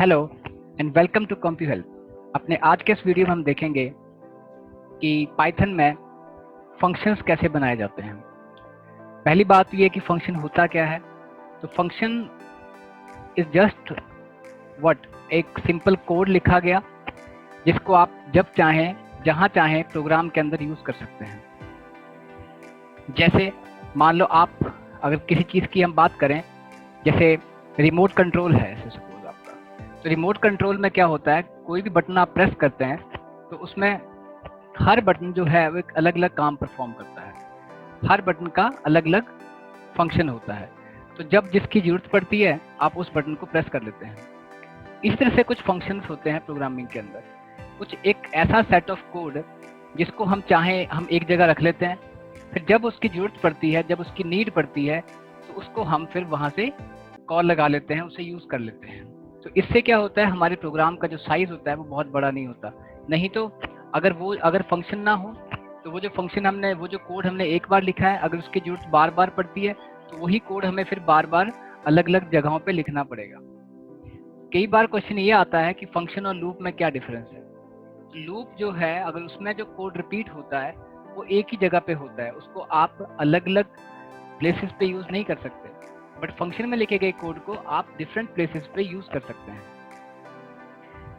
Hello and welcome to CompuHelp। अपने आज के इस वीडियो में हम देखेंगे कि पाइथन में फंक्शंस कैसे बनाए जाते हैं। पहली बात तो ये कि फंक्शन होता क्या है। तो फंक्शन इज जस्ट व्हाट, एक सिंपल कोड लिखा गया जिसको आप जब चाहें जहां चाहें प्रोग्राम के अंदर यूज कर सकते हैं। जैसे मान लो आप अगर किसी चीज़ की हम बात करें, जैसे रिमोट कंट्रोल है ऐसे सपोज आपका, तो रिमोट कंट्रोल में क्या होता है, कोई भी बटन आप प्रेस करते हैं तो उसमें हर बटन जो है वो एक अलग अलग काम परफॉर्म करता है, हर बटन का अलग अलग फंक्शन होता है। तो जब जिसकी जरूरत पड़ती है आप उस बटन को प्रेस कर लेते हैं। इस तरह से कुछ फंक्शंस होते हैं प्रोग्रामिंग के अंदर, कुछ एक ऐसा सेट ऑफ कोड जिसको हम चाहें हम एक जगह रख लेते हैं, फिर जब उसकी जरूरत पड़ती है, जब उसकी नीड पड़ती है तो उसको हम फिर वहाँ से कॉल लगा लेते हैं, उसे यूज़ कर लेते हैं। तो इससे क्या होता है, हमारे प्रोग्राम का जो साइज़ होता है वो बहुत बड़ा नहीं होता। नहीं तो अगर फंक्शन ना हो तो वो जो फंक्शन हमने, वो जो कोड हमने एक बार लिखा है, अगर उसकी जरूरत बार बार पड़ती है तो वही कोड हमें फिर बार बार अलग अलग जगहों पे लिखना पड़ेगा। कई बार क्वेश्चन ये आता है कि फंक्शन और लूप में क्या डिफरेंस है। लूप जो है, अगर उसमें जो कोड रिपीट होता है वो एक ही जगह पे होता है, उसको आप अलग अलग प्लेसेस पे यूज़ नहीं कर सकते। बट फंक्शन में लिखे गए कोड को आप डिफरेंट प्लेसेस पे यूज़ कर सकते हैं।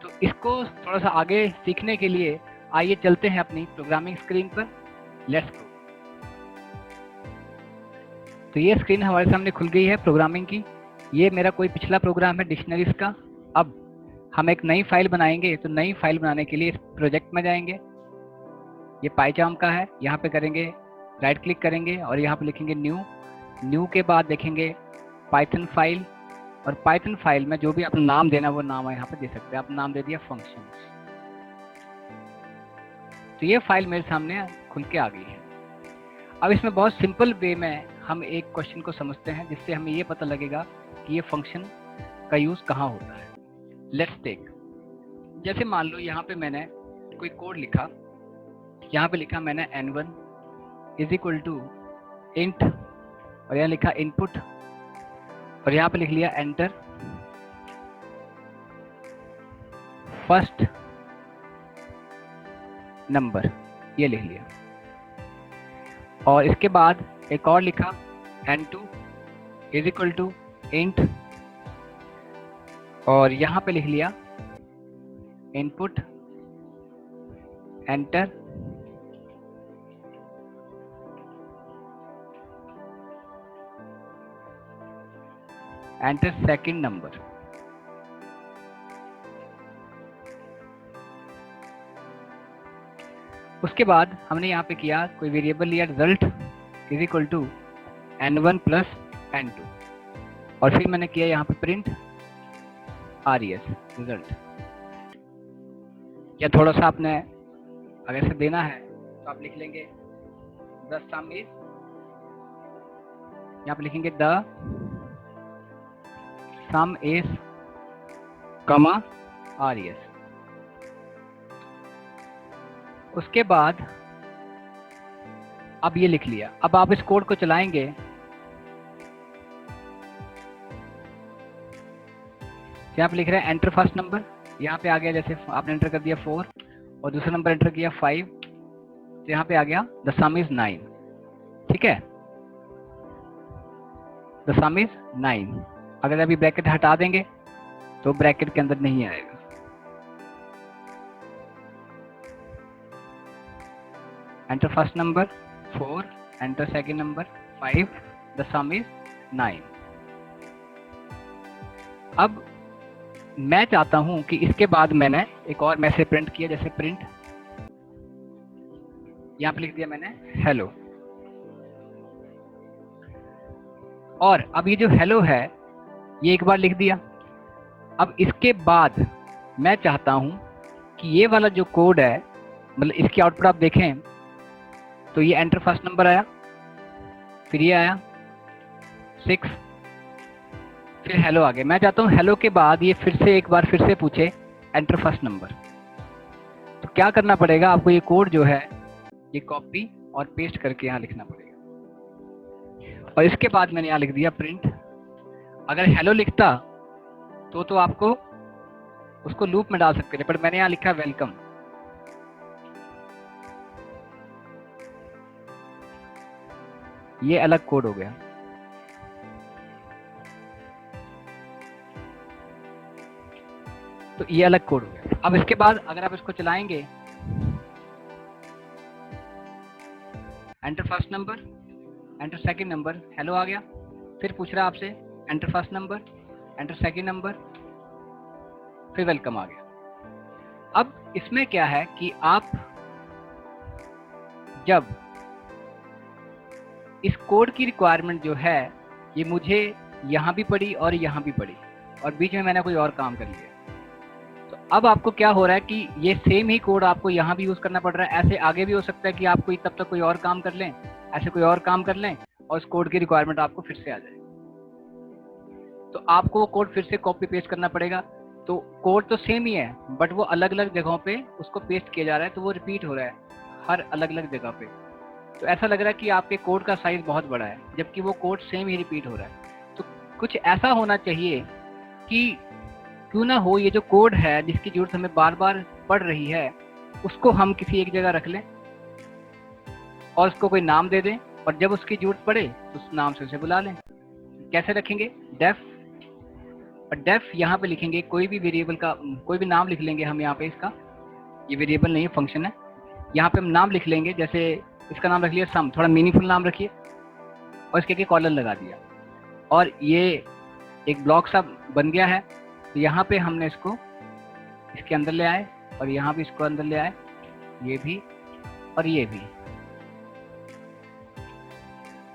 तो इसको थोड़ा सा आगे सीखने के लिए आइए चलते हैं अपनी प्रोग्रामिंग स्क्रीन पर। Let's go. तो ये स्क्रीन हमारे सामने खुल गई है प्रोग्रामिंग की। ये मेरा कोई पिछला प्रोग्राम है डिक्शनरीज का। अब हम एक नई फाइल बनाएंगे, तो नई फाइल बनाने के लिए इस प्रोजेक्ट में जाएंगे। ये पाइचार्म का है, यहाँ पे करेंगे राइट क्लिक करेंगे और यहाँ पे लिखेंगे न्यू के बाद देखेंगे पाइथन फाइल, और पाइथन फाइल में जो भी आपने नाम देना वो नाम यहाँ पे दे सकते हैं। आप नाम दे दिया फंक्शंस। तो ये फाइल मेरे सामने खुल के आ गई है। अब इसमें बहुत सिंपल वे में हम एक क्वेश्चन को समझते हैं जिससे हमें ये पता लगेगा कि ये फंक्शन का यूज कहाँ होता है। लेट्स टेक, जैसे मान लो यहाँ पे मैंने कोई कोड लिखा, यहाँ पे लिखा मैंने n1 is equal to int, और यहाँ लिखा इनपुट, और यहाँ पे लिख लिया एंटर फर्स्ट नंबर, ये लिख लिया। और इसके बाद एक और लिखा n2 is equal to int, और यहाँ पे लिख लिया इनपुट एंटर सेकंड नंबर। उसके बाद हमने यहाँ पे किया कोई वेरिएबल लिया result is equal to n1 plus n2, और फिर मैंने किया यहाँ पे प्रिंट res रिजल्ट। या थोड़ा सा आपने अगर से देना है तो आप लिख लेंगे द सम इज, यहाँ पे लिखेंगे द सम इज कमा res। उसके बाद अब ये लिख लिया। अब आप इस कोड को चलाएंगे, यहाँ पे लिख रहे हैं एंटर फर्स्ट नंबर, यहाँ पे आ गया जैसे आपने एंटर कर दिया 4 और दूसरा नंबर एंटर किया 5, तो यहाँ पे आ गया द सम इज 9। ठीक है, द सम इज 9। अगर अभी ब्रैकेट हटा देंगे तो ब्रैकेट के अंदर नहीं आएगा। Enter first number 4, enter second number 5, the some is 9। अब मैं चाहता हूं कि इसके बाद मैंने एक और मैसेज प्रिंट किया, जैसे प्रिंट, यहां पे लिख दिया मैंने हेलो। और अब ये जो हेलो है ये एक बार लिख दिया। अब इसके बाद मैं चाहता हूं कि ये वाला जो कोड है, मतलब इसकी आउटपुट आप देखें तो ये एंटर फर्स्ट नंबर आया, फिर ये आया 6, फिर हेलो आ गया। मैं चाहता हूँ हेलो के बाद ये फिर से एक बार फिर से पूछे एंटर फर्स्ट नंबर। तो क्या करना पड़ेगा आपको, ये कोड जो है ये कॉपी और पेस्ट करके यहाँ लिखना पड़ेगा। और इसके बाद मैंने यहाँ लिख दिया प्रिंट। अगर हेलो लिखता तो आपको उसको लूप में डाल सकते थे, पर मैंने यहाँ लिखा वेलकम। ये अलग कोड हो गया। तो ये अलग कोड हो गया। अब इसके बाद अगर आप इसको चलाएंगे, enter first number, enter second number, hello आ गया। फिर पूछ रहा है आपसे enter first number, enter second number, फिर वेलकम आ गया। अब इसमें क्या है कि आप जब इस कोड की रिक्वायरमेंट जो है ये मुझे यहाँ भी पड़ी और यहाँ भी पड़ी, और बीच में मैंने कोई और काम कर लिया, तो अब आपको क्या हो रहा है कि ये सेम ही कोड आपको यहाँ भी यूज करना पड़ रहा है। ऐसे आगे भी हो सकता है कि आप कोई तब तक कोई और काम कर लें, ऐसे कोई और काम कर लें और उस कोड की रिक्वायरमेंट आपको फिर से आ जाए, तो आपको वो कोड फिर से कॉपी पेस्ट करना पड़ेगा। तो कोड तो सेम ही है, बट वो अलग अलग जगहों पे उसको पेस्ट किया जा रहा है, तो वो रिपीट हो रहा है हर अलग अलग जगह पे। तो ऐसा लग रहा है कि आपके कोड का साइज बहुत बड़ा है, जबकि वो कोड सेम ही रिपीट हो रहा है। तो कुछ ऐसा होना चाहिए कि क्यों ना हो ये जो कोड है जिसकी जरूरत हमें बार बार पड़ रही है, उसको हम किसी एक जगह रख लें और उसको कोई नाम दे दें, और जब उसकी जरूरत पड़े तो उस नाम से उसे बुला लें। कैसे रखेंगे? डेफ, और डेफ यहाँ पे लिखेंगे कोई भी वेरिएबल का कोई भी नाम लिख लेंगे हम यहाँ पे। इसका ये वेरिएबल नहीं है, फंक्शन है। यहाँ पे हम नाम लिख लेंगे, जैसे इसका नाम रख लिया सम, थोड़ा मीनिंगफुल नाम रखिए, और इसके आगे कॉलन लगा दिया, और ये एक ब्लॉक सा बन गया है। तो यहाँ पे हमने इसको इसके अंदर ले आए, और यहाँ भी इसको अंदर ले आए, ये भी और ये भी।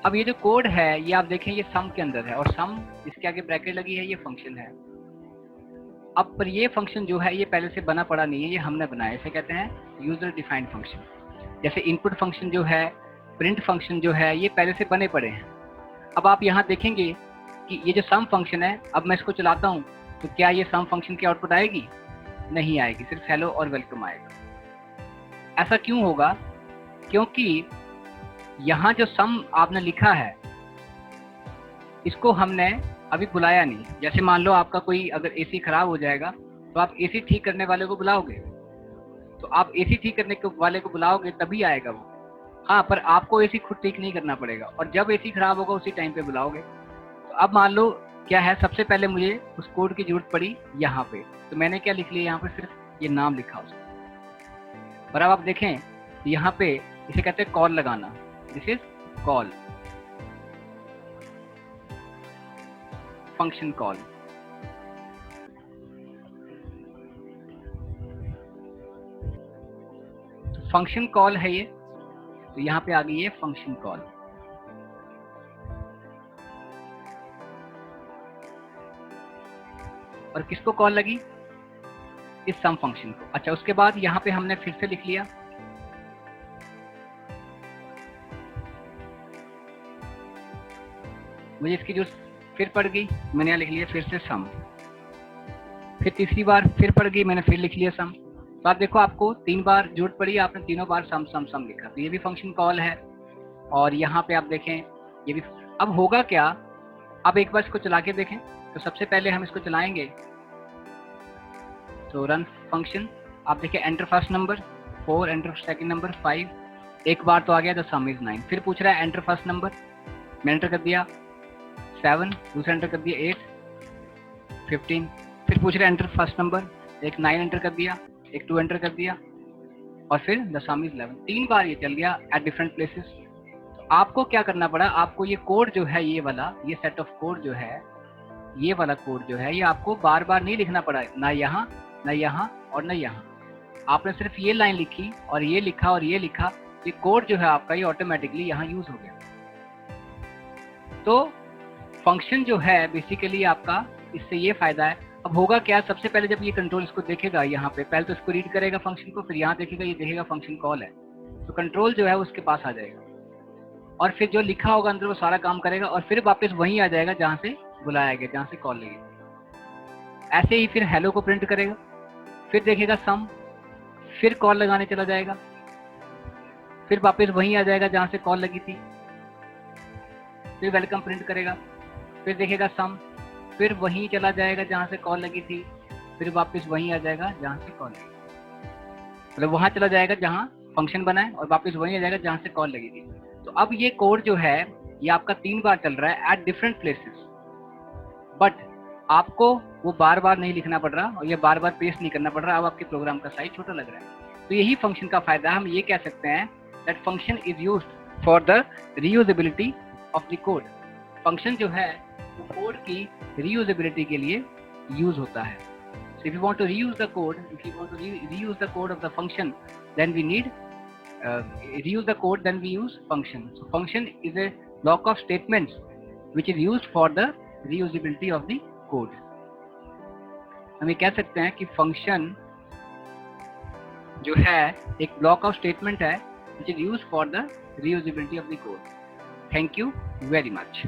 अब ये जो कोड है ये आप देखें ये सम के अंदर है, और सम इसके आगे ब्रैकेट लगी है, ये फंक्शन है। अब पर ये फंक्शन जो है ये पहले से बना पड़ा नहीं है, ये हमने बनाया। इसे कहते हैं यूजर डिफाइंड फंक्शन। जैसे इनपुट फंक्शन जो है, प्रिंट फंक्शन जो है, ये पहले से बने पड़े हैं। अब आप यहाँ देखेंगे कि ये जो सम फंक्शन है, अब मैं इसको चलाता हूँ तो क्या ये सम फंक्शन की आउटपुट आएगी? नहीं आएगी, सिर्फ हेलो और वेलकम आएगा। ऐसा क्यों होगा? क्योंकि यहाँ जो सम आपने लिखा है इसको हमने अभी बुलाया नहीं। जैसे मान लो आपका कोई अगर एसी खराब हो जाएगा तो आप एसी ठीक करने वाले को बुलाओगे, तो आप एसी ठीक करने वाले को बुलाओगे तभी आएगा वो। हाँ, पर आपको एसी खुद ठीक नहीं करना पड़ेगा, और जब एसी खराब होगा उसी टाइम पे बुलाओगे। तो अब मान लो क्या है, सबसे पहले मुझे उस कोड की जरूरत पड़ी यहाँ पे, तो मैंने क्या लिख लिया यहाँ पे, सिर्फ ये नाम लिखा उसका। और अब आप देखें यहाँ पे इसे कहते हैं कॉल लगाना, this is call, function call. तो फंक्शन कॉल है ये, तो यहाँ पे आ गई है फंक्शन कॉल। और किसको कॉल लगी? इस सम फंक्शन को। अच्छा, उसके बाद यहाँ पे हमने फिर से लिख लिया मुझे इसकी जो फिर पड़ गई, मैंने यहाँ लिख लिया फिर से सम। फिर तीसरी बार फिर पड़ गई, मैंने फिर लिख लिया सम। तो आप देखो आपको 3 बार जरूरत पड़ी, आपने तीनों बार सम सम सम लिखा, तो ये भी फंक्शन कॉल है। और यहाँ पे आप देखें ये भी। अब होगा क्या, अब एक बार इसको चला के देखें। तो सबसे पहले हम इसको चलाएंगे, तो रन फंक्शन, आप देखें enter first number 4, enter second number 5, एक बार तो आ गया, द सम इज 9। फिर पूछ रहा है एंटर फर्स्ट नंबर, मैं एंटर कर दिया 7, दूसरा एंटर कर दिया 8, 15। फिर पूछ रहा है एंटर फर्स्ट नंबर, एक 9 एंटर कर दिया, एक 2 एंटर कर दिया, और फिर द सम इज 11। 3 बार ये चल गया एट डिफरेंट प्लेसेस। तो आपको क्या करना पड़ा, आपको ये कोड जो है, ये वाला, ये सेट ऑफ कोड जो है, ये वाला कोड जो है, ये आपको बार बार नहीं लिखना पड़ा, ना यहाँ ना यहाँ और ना यहाँ। आपने सिर्फ ये लाइन लिखी और ये लिखा और ये लिखा, ये कोड जो है आपका ये ऑटोमेटिकली यहाँ यूज हो गया। तो फंक्शन जो है बेसिकली आपका, इससे ये फायदा है। अब होगा क्या, सबसे पहले जब ये कंट्रोल इसको देखेगा यहाँ पे, पहले तो इसको रीड करेगा फंक्शन को, फिर यहाँ देखेगा, ये देखेगा फंक्शन कॉल है, तो कंट्रोल जो है उसके पास आ जाएगा, और फिर जो लिखा होगा अंदर वो सारा काम करेगा, और फिर वापस वहीं आ जाएगा जहाँ से बुलाया गया, जहाँ से कॉल लगी। ऐसे ही फिर हेलो को प्रिंट करेगा, फिर देखेगा सम, फिर कॉल लगाने चला जाएगा, फिर वापस वहीं आ जाएगा जहाँ से कॉल लगी थी, फिर वेलकम प्रिंट करेगा, फिर देखेगा सम, फिर वहीं चला जाएगा जहाँ से कॉल लगी थी, फिर वापस वहीं आ जाएगा जहाँ से कॉल लगी, मतलब वहाँ चला जाएगा जहाँ फंक्शन बना है और वापस वहीं आ जाएगा जहाँ से कॉल लगेगी। तो अब ये कोड जो है ये आपका 3 बार चल रहा है एट डिफरेंट प्लेसेस, बट आपको वो बार बार नहीं लिखना पड़ रहा और ये बार बार पेस्ट नहीं करना पड़ रहा। अब आपके प्रोग्राम का साइज छोटा लग रहा है। तो यही फंक्शन का फायदा, हम ये कह सकते हैं that function is used for the reusability of the code. Function जो है वो कोड की रीयूजेबिलिटी के लिए यूज होता है। So if you want to reuse the code, if you want to reuse the code of the function, then we need reuse the code, then we use function. So function is a block of statements which is used for the reusability of the code. हम ये कह सकते हैं कि function जो है एक block of statement है which is used for the reusability of the code. Thank you very much.